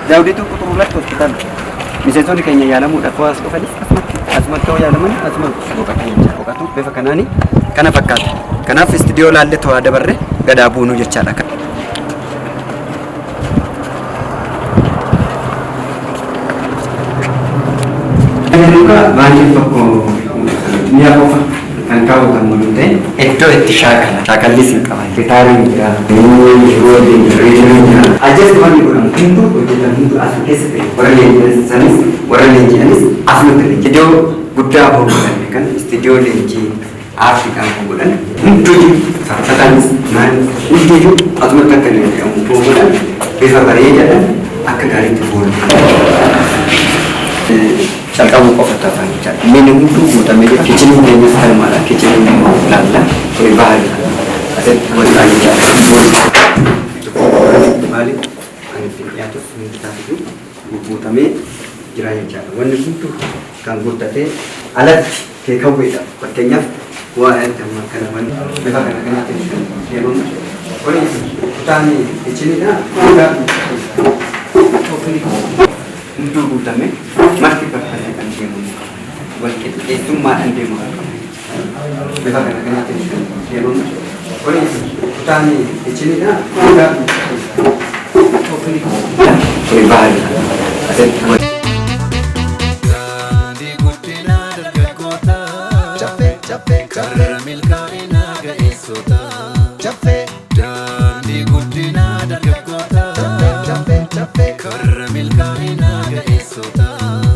Daawwitu quxuruurratti hospitaala. Miseensonni keenya yaalamuudhaaf waas dhufanis asumatti yoo yaalaman asuma boqotu bifa kanaani kana fakkaata. Kanaaf istiidiyoo laallee to'aa dabarre gadaa buunuu jechaadha. Baay'ee tokko mi'a qofa kan kaawwatan mul'atu ta'e iddoo itti shaakallis hin qaban. Gitaariin jira, yeroo jira. Ajjees dhufanni godhamu hunduu hojjetan hunduu as keessa ta'e warra leenjisanis warra leenji'anis asumatti iddoo guddaa hojjetan kan istiidiyoo leenjii Afrikaan godhan hunduu jiru. Fakkaanis hunduu jiru asumatti akka leenji'amu godhan bifa bareedaadhaan akka gaariitti boolu. Calqabu qofa tafan jira. Mini hunduu guutamee jira. Kichiniin keenyas kalmaadha. Kichiniin immoo laalla. Kuni baay'ee asitti wal'aan jira. Maaliif kan ittiin dhiyaatus hundi taasisu guutamee jira jechaadha. Wanni hunduu kan guddatee alatti keekawweedha. Fakkeenyaaf waa amma kana wanni bifa kana kanatti deemamu. Kuni kutaani kichiniidha. Hunduu guutamee marti bakka kan deemamu walqixxeessummaadhaan deemamu bifa kana kanatti deemamu kuni kutaani kichiniidha kuni baay'ee asitti karra milkaa'inaa ga'eessota daandii guddinaa dargaggoota karra milkaa'inaa ga'eessota